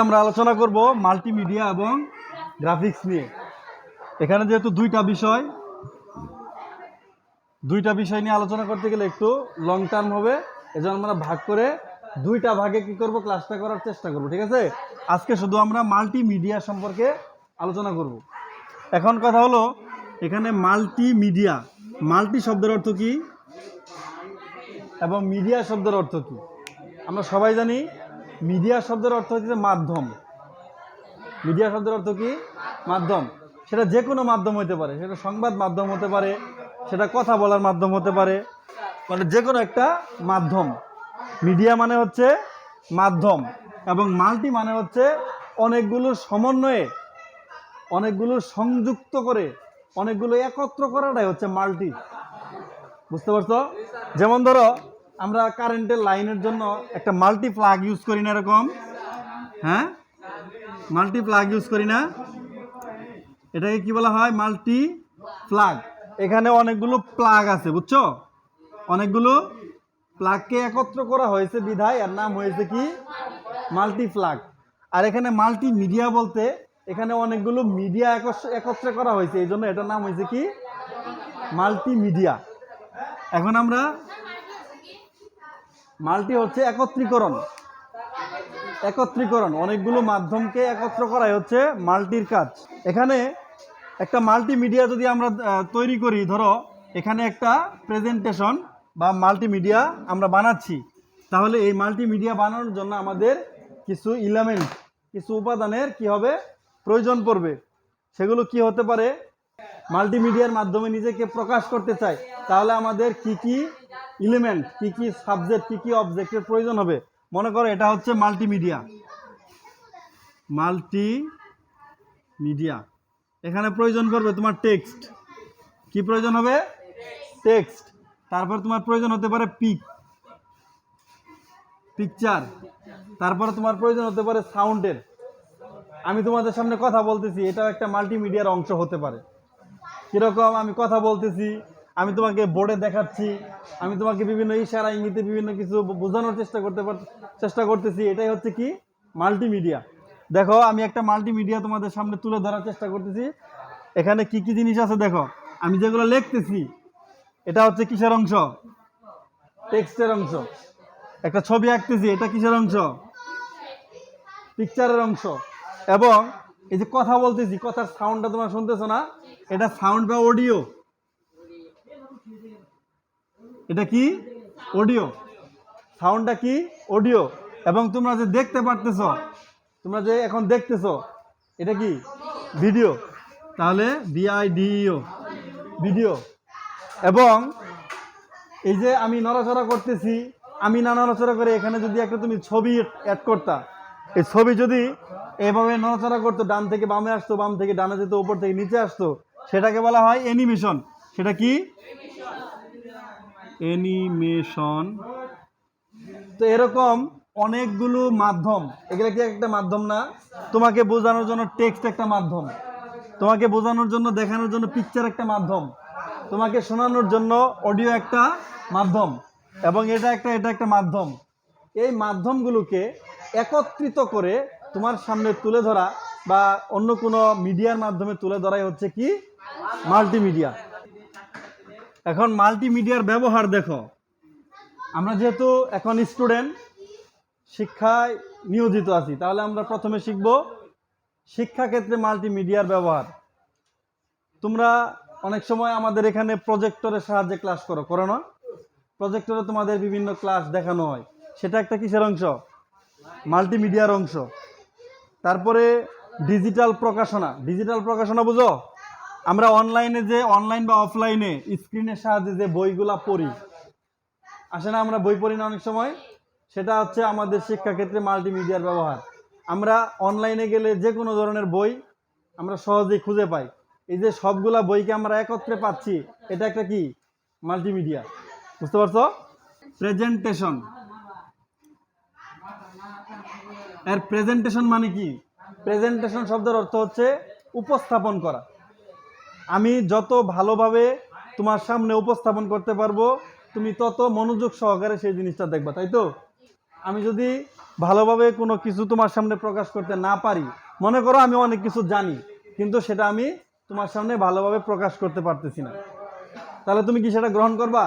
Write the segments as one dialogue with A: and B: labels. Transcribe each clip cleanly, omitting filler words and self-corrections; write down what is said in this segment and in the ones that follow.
A: আমরা আলোচনা করব মাল্টিমিডিয়া এবং গ্রাফিক্স নিয়ে। এখানে যেহেতু দুইটা বিষয় নিয়ে আলোচনা করতে গেলে একটু লং টার্ম হবে, এজন্য আমরা ভাগ করে দুইটা ভাগে কি করব ক্লাসটা করার চেষ্টা করব। ঠিক আছে, আজকে শুধু আমরা মাল্টিমিডিয়া সম্পর্কে আলোচনা করব। এখন কথা হলো এখানে মাল্টিমিডিয়া, মাল্টি শব্দের অর্থ কি এবং মিডিয়া শব্দের অর্থ কি? আমরা সবাই জানি মিডিয়া শব্দের অর্থ হচ্ছে মাধ্যম। মিডিয়া শব্দের অর্থ কি? মাধ্যম। সেটা যে কোনো মাধ্যম হতে পারে, সেটা সংবাদ মাধ্যম হতে পারে, সেটা কথা বলার মাধ্যম হতে পারে, মানে যে কোনো একটা মাধ্যম। মিডিয়া মানে হচ্ছে মাধ্যম এবং মাল্টি মানে হচ্ছে অনেকগুলো সমন্বয়ে, অনেকগুলো সংযুক্ত করে, অনেকগুলো একত্র করাটাই হচ্ছে মাল্টি। বুঝতে পারছো? যেমন ধরো আমরা কারেন্টের লাইনের জন্য একটা মাল্টি প্লাগ ইউজ করি না, এরকম, হ্যাঁ, মাল্টি প্লাগ ইউজ করি না, এটাকে কি বলা হয়? Multi plug. এখানে অনেকগুলো প্লাগ আছে, বুঝছো? অনেকগুলো প্লাগকে একত্র করা হয়েছে বিধায় এর নাম হয়েছে কি? Multi plug. আর এখানে মাল্টিমিডিয়া বলতে এখানে অনেকগুলো মিডিয়া একত্রে করা হয়েছে, এই জন্য এটার নাম হয়েছে কি? মাল্টিমিডিয়া। এখন আমরা মাল্টি হচ্ছে একত্রীকরণ, অনেকগুলো মাধ্যমকে একত্র করাই হচ্ছে মাল্টির কাজ। এখানে একটা মাল্টিমিডিয়া যদি আমরা তৈরি করি, ধরো এখানে একটা প্রেজেন্টেশন বা মাল্টিমিডিয়া আমরা বানাচ্ছি, তাহলে এই মাল্টিমিডিয়া বানানোর জন্য আমাদের কিছু এলিমেন্ট, কিছু উপাদানের কি হবে? প্রয়োজন পড়বে। সেগুলো কি হতে পারে? মাল্টিমিডিয়ার মাধ্যমে নিজেকে প্রকাশ করতে চাই, তাহলে আমাদের কি কি এলিমেন্ট, কি কি সাবজেক্ট, কি কি অবজেক্টের প্রয়োজন হবে? মনে করো এটা হচ্ছে মাল্টিমিডিয়া। এখানে প্রয়োজন পড়বে তোমার টেক্সট। কি প্রয়োজন হবে? টেক্সট। তারপর তোমার প্রয়োজন হতে পারে পিকচার। তারপরে তোমার প্রয়োজন হতে পারে সাউন্ডের। আমি তোমাদের সামনে কথা বলতেছি, এটাও একটা মাল্টিমিডিয়ার অংশ হতে পারে। কিরকম? আমি কথা বলতেছি, আমি তোমাকে বোর্ডে দেখাচ্ছি, আমি তোমাকে বিভিন্ন ইশারা ইঙ্গিতে বিভিন্ন কিছু বোঝানোর চেষ্টা করতেছি, এটাই হচ্ছে কি? মাল্টিমিডিয়া। দেখো আমি একটা মাল্টিমিডিয়া তোমাদের সামনে তুলে ধরার চেষ্টা করতেছি। এখানে কি কি জিনিস আছে দেখো। আমি যেগুলো লিখতেছি এটা হচ্ছে কিসের অংশ? টেক্সটের অংশ। একটা ছবি আঁকতেছি, এটা কিসের অংশ? পিকচারের অংশ। এবং এই যে কথা বলতেছি, কথার সাউন্ডটা তোমরা শুনতেছো না, এটা সাউন্ড বা অডিও। এটা কি? অডিও। সাউন্ডটা কি? অডিও। এবং তোমরা যে দেখতে পারতেছো, তোমরা যে এখন দেখতেছো, এটা কি? ভিডিও। তাহলে ভিডিও, ভিডিও। এবং এই যে আমি নড়াচড়া করতেছি, আমি না নড়াচড়া করে এখানে যদি একটা তুমি ছবি অ্যাড করতা, এই ছবি যদি এভাবে নড়াচড়া করতো, ডান থেকে বামে আসতো, বাম থেকে ডানে যেত, উপর থেকে নিচে আসতো, সেটাকে বলা হয় অ্যানিমেশন। সেটা কি? অ্যানিমেশন। তো এরকম অনেকগুলো মাধ্যম, এগুলো কি একটা মাধ্যম না? তোমাকে বোঝানোর জন্য টেক্সট একটা মাধ্যম, তোমাকে বোঝানোর জন্য দেখানোর জন্য পিকচার একটা মাধ্যম, তোমাকে শোনানোর জন্য অডিও একটা মাধ্যম, এবং এটা একটা মাধ্যম। এই মাধ্যমগুলোকে একত্রিত করে তোমার সামনে তুলে ধরা বা অন্য কোনো মিডিয়ার মাধ্যমে তুলে ধরাই হচ্ছে কি? মাল্টিমিডিয়া। এখন মাল্টিমিডিয়ার ব্যবহার দেখো। আমরা যেহেতু এখন স্টুডেন্ট, শিক্ষায় নিয়োজিত আছি, তাহলে আমরা প্রথমে শিখব শিক্ষাক্ষেত্রে মাল্টিমিডিয়ার ব্যবহার। তোমরা অনেক সময় আমাদের এখানে প্রজেক্টরের সাহায্যে ক্লাস করো না? প্রজেক্টরে তোমাদের বিভিন্ন ক্লাস দেখানো হয়, সেটা একটা কিসের অংশ? মাল্টিমিডিয়ার অংশ। তারপরে ডিজিটাল প্রকাশনা বুঝো? আমরা অনলাইন বা অফলাইনে স্ক্রিনের সাহায্যে যে বইগুলা পড়ি, আসে না? আমরা বই পড়ি না অনেক সময়? সেটা হচ্ছে আমাদের শিক্ষাক্ষেত্রে মাল্টিমিডিয়ার ব্যবহার। আমরা অনলাইনে গেলে যে কোনো ধরনের বই আমরা সহজেই খুঁজে পাই। এই যে সবগুলা বইকে আমরা একত্রে পাচ্ছি, এটা একটা কি? মাল্টিমিডিয়া। বুঝতে পারছো? প্রেজেন্টেশন। এর প্রেজেন্টেশন মানে কি? প্রেজেন্টেশন শব্দের অর্থ হচ্ছে উপস্থাপন করা। আমি যত ভালোভাবে তোমার সামনে উপস্থাপন করতে পারবো, তুমি তত মনোযোগ সহকারে সেই জিনিসটা দেখবা, তাই তো? আমি যদি ভালোভাবে কোনো কিছু তোমার সামনে প্রকাশ করতে না পারি, মনে করো আমি অনেক কিছু জানি কিন্তু সেটা আমি তোমার সামনে ভালোভাবে প্রকাশ করতে পারতেছি না, তাহলে তুমি কি সেটা গ্রহণ করবা?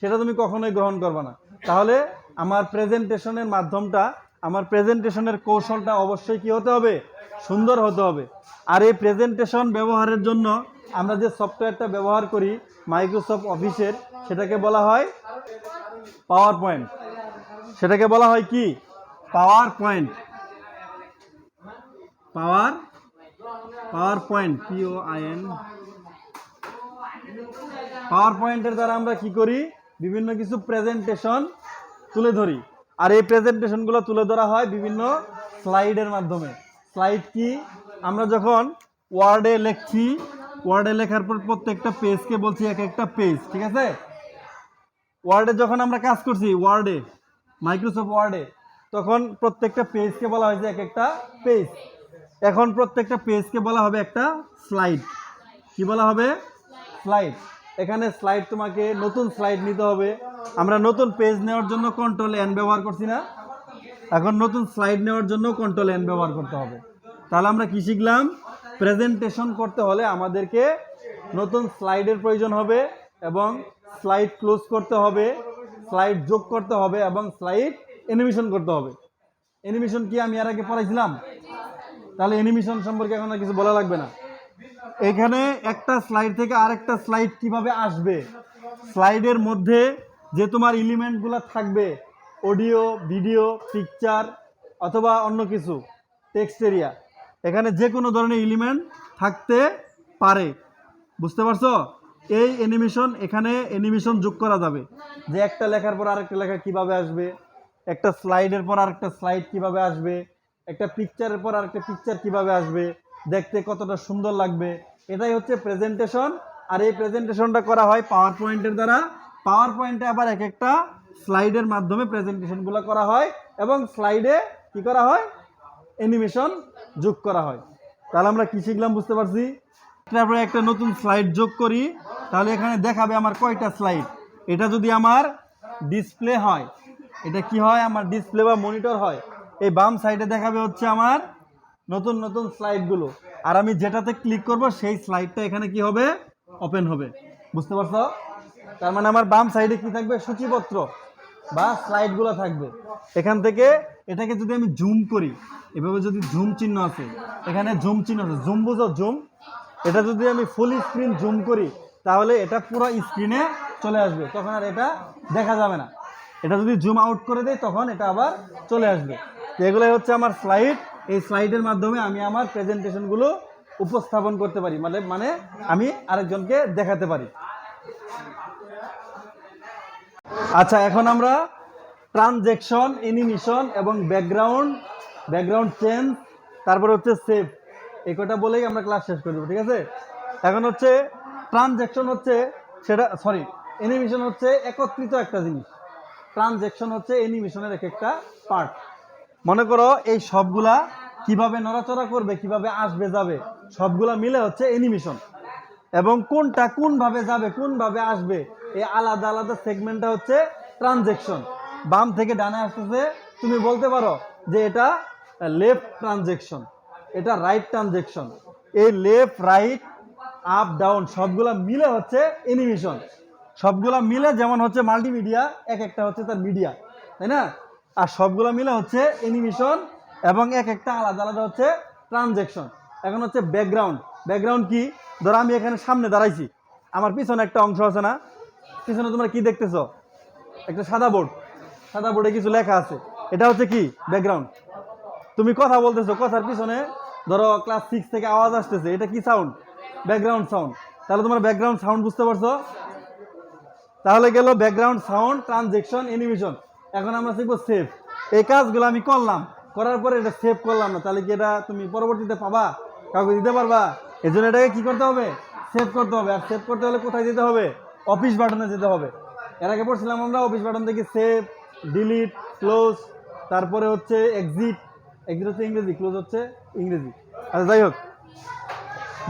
A: সেটা তুমি কখনোই গ্রহণ করবা না। তাহলে আমার প্রেজেন্টেশনের মাধ্যমটা, আমার প্রেজেন্টেশনের কৌশলটা অবশ্যই কি হতে হবে? সুন্দর হতে হবে। আর এই প্রেজেন্টেশন ব্যবহারের জন্য আমরা যে সফটওয়্যারটা ব্যবহার করি মাইক্রোসফট অফিসের, সেটাকে বলা হয় পাওয়ার পয়েন্ট। সেটাকে বলা হয় কি? Power point. Power point, POIN। পাওয়ার পয়েন্টের দ্বারা আমরা কি করি? বিভিন্ন কিছু প্রেজেন্টেশন তুলে ধরি। আর এই প্রেজেন্টেশনগুলো তুলে ধরা হয় বিভিন্ন স্লাইডের মাধ্যমে। স্লাইড কি? আমরা যখন ওয়ার্ডে লিখছি, ওয়ার্ডে লেখার পর প্রত্যেকটা পেজকে বলছি এক একটা পেজ, ঠিক আছে? ওয়ার্ডে যখন আমরা কাজ করছি, ওয়ার্ডে, মাইক্রোসফট ওয়ার্ডে, তখন প্রত্যেকটা পেজকে বলা হয়েছে এক একটা পেজ। এখন প্রত্যেকটা পেজকে বলা হবে একটা স্লাইড। কি বলা হবে? স্লাইড। এখানে স্লাইড, তোমাকে নতুন স্লাইড নিতে হবে। আমরা নতুন পেজ নেওয়ার জন্য Ctrl+N ব্যবহার করছি না? এখন নতুন স্লাইড নেওয়ার জন্য Ctrl+N ব্যবহার করতে হবে। তাহলে আমরা কি শিখলাম? প্রেজেন্টেশন করতে হলে আমাদেরকে নতুন স্লাইডের প্রয়োজন হবে এবং স্লাইড ক্লোজ করতে হবে, স্লাইড যোগ করতে হবে এবং স্লাইড অ্যানিমেশন করতে হবে। অ্যানিমেশন কি আমি এর আগে পড়াইছিলাম? তাহলে অ্যানিমেশন সম্পর্কে এখন আর কিছু বলা লাগবে না। এখানে একটা স্লাইড থেকে আরেকটা স্লাইড কিভাবে আসবে, স্লাইডের মধ্যে যে তোমার এলিমেন্টগুলো থাকবে, অডিও, ভিডিও, পিকচার অথবা অন্য কিছু, টেক্সট এরিয়া, এখানে যে কোনো ধরনের এলিমেন্ট থাকতে পারে। বুঝতে পারছো? এই অ্যানিমেশন, এখানে অ্যানিমেশন যোগ করা যাবে, যে একটা লেখার পর আরেকটা লেখা কিভাবে আসবে, একটা স্লাইডের পর আরেকটা স্লাইড কিভাবে আসবে, একটা পিকচারের পর আরেকটা পিকচার কিভাবে আসবে, দেখতে কতটা সুন্দর লাগবে, এটাই হচ্ছে প্রেজেন্টেশন। আর এই প্রেজেন্টেশনটা করা হয় পাওয়ার পয়েন্টের দ্বারা। পাওয়ার পয়েন্টে আবার এক একটা স্লাইডের মাধ্যমে প্রেজেন্টেশনগুলো করা হয় এবং স্লাইডে কি করা হয়? অ্যানিমেশন যোগ করা হয়। তাহলে আমরা কি শিখলাম বুঝতে পারছি? তারপরে একটা নতুন স্লাইড যোগ করি, তাহলে এখানে দেখাবে আমার কয়টা স্লাইড। এটা যদি আমার ডিসপ্লে হয়, এটা কি হয়? আমার ডিসপ্লে বা মনিটর হয়, এই বাম সাইডে দেখাবে হচ্ছে আমার নতুন নতুন স্লাইডগুলো। আর আমি যেটাতে ক্লিক করব সেই স্লাইডটা এখানে কি হবে? ওপেন হবে। বুঝতে পারছো? তার মানে আমার বাম সাইডে কি থাকবে? সূচিপত্র বা স্লাইডগুলো থাকবে। এখান থেকে এটাকে যদি আমি জুম করি, এভাবে যদি জুম চিহ্ন আছে, এখানে জুম চিহ্ন আছে, জুম বুঝো? জুম। এটা যদি আমি ফুল স্ক্রিন জুম করি, তাহলে এটা পুরো স্ক্রিনে চলে আসবে, তখন আর এটা দেখা যাবে না। এটা যদি জুম আউট করে দেয়, তখন এটা আবার চলে আসবে। তো এগুলোই হচ্ছে আমার স্লাইড। এই স্লাইডের মাধ্যমে আমি আমার প্রেজেন্টেশনগুলো উপস্থাপন করতে পারি, মানে আমি আরেকজনকে দেখাতে পারি। আচ্ছা, এখন আমরা ট্রানজেকশন, অ্যানিমেশন এবং ব্যাকগ্রাউন্ড চেঞ্জ, তারপর হচ্ছে সেভ, এই কটা বলেই আমরা ক্লাস শেষ করব, ঠিক আছে? এখন হচ্ছে ট্রানজেকশন হচ্ছে অ্যানিমেশন হচ্ছে একত্রিত একটা জিনিস। ট্রানজেকশন হচ্ছে অ্যানিমেশনের এক একটা পার্ট। মনে করো এই সবগুলা কিভাবে নড়াচড়া করবে, কিভাবে আসবে যাবে, সবগুলা মিলে হচ্ছে অ্যানিমেশন। এবং কোনটা কোনভাবে যাবে, কোনভাবে আসবে, এই আলাদা আলাদা সেগমেন্টটা হচ্ছে ট্রানজেকশন। বাম থেকে ডানে আসতেছে, তুমি বলতে পারো যে এটা লেফট ট্রানজেকশন, এটা রাইট ট্রানজেকশন। এই লেফট, রাইট, আপ, ডাউন সবগুলা মিলে হচ্ছে অ্যানিমেশন। সবগুলা মিলে যেমন হচ্ছে মাল্টিমিডিয়া, এক একটা হচ্ছে তার মিডিয়া, তাই না? আর সবগুলা মিলে হচ্ছে অ্যানিমেশন এবং এক একটা আলাদা আলাদা হচ্ছে ট্রানজেকশন। এখন হচ্ছে ব্যাকগ্রাউন্ড কি? ধরো আমি এখানে সামনে দাঁড়াইছি, আমার পিছনে একটা অংশ আছে না? পিছনে তোমরা কি দেখতেছো? একটা সাদা বোর্ডে কিছু লেখা আছে, এটা হচ্ছে কি? ব্যাকগ্রাউন্ড। তুমি কথা বলতেছো, কথার পিছনে ধরো ক্লাস 6 থেকে আওয়াজ আসতেছে, এটা কি সাউন্ড? Background sound. তাহলে তোমার ব্যাকগ্রাউন্ড সাউন্ড বুঝতে পারছো? তাহলে গেল ব্যাকগ্রাউন্ড সাউন্ড, ট্রানজেকশন, অ্যানিমেশন। এখন আমরা শিখবো সেভ। এই কাজগুলো আমি করলাম, করার পরে এটা সেভ করলাম না, তাহলে কি এটা তুমি পরবর্তীতে পাবা? কাউকে দিতে পারবা? এই জন্য এটাকে কি করতে হবে? সেভ করতে হবে। আর সেভ করতে হলে কোথায় যেতে হবে? অফিস বাটনে যেতে হবে। এর আগে পড়ছিলাম আমরা অফিস বাটন থেকে সেভ, ডিলিট, ক্লোজ, তারপরে হচ্ছে এক্সিট হচ্ছে ইংরেজি, ক্লোজ হচ্ছে ইংরেজি। আচ্ছা, যাই হোক,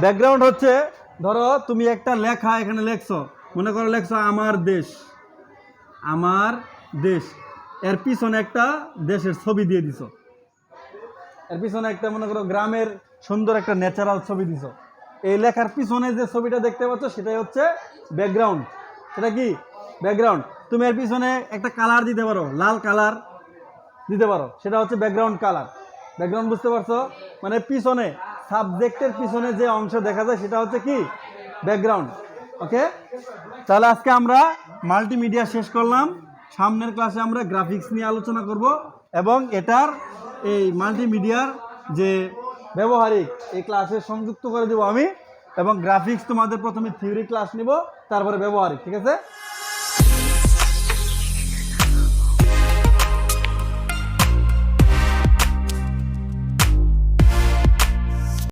A: ব্যাকগ্রাউন্ড হচ্ছে, ধরো তুমি একটা লেখা এখানে লেখছো, মনে করো লেখছো আমার দেশ। এর পিছনে একটা দেশের ছবি দিয়ে দিছো, এর পিছনে একটা মনে করো গ্রামের সুন্দর একটা ন্যাচারাল ছবি দিছো। এই লেখার পিছনে যে ছবিটা দেখতে পাচ্ছ সেটাই হচ্ছে ব্যাকগ্রাউন্ড। সেটা কি ব্যাকগ্রাউন্ড। তুমি এর পিছনে একটা কালার দিতে পারো, লাল কালার দিতে পারো, সেটা হচ্ছে ব্যাকগ্রাউন্ড কালার। ব্যাকগ্রাউন্ড বুঝতে পারছো? মানে পিছনে সাবজেক্টের পিছনে যে অংশ দেখা যায় সেটা হচ্ছে কি ব্যাকগ্রাউন্ড। ওকে, তাহলে আজকে আমরা মাল্টিমিডিয়া শেষ করলাম। সামনের ক্লাসে আমরা গ্রাফিক্স নিয়ে আলোচনা করব এবং এটার এই মাল্টিমিডিয়ার যে ব্যবহারিক এই ক্লাসে সংযুক্ত করে দেবো আমি, এবং গ্রাফিক্স তোমাদের প্রথমে থিওরি ক্লাস নিব, তারপরে ব্যবহারিক। ঠিক আছে?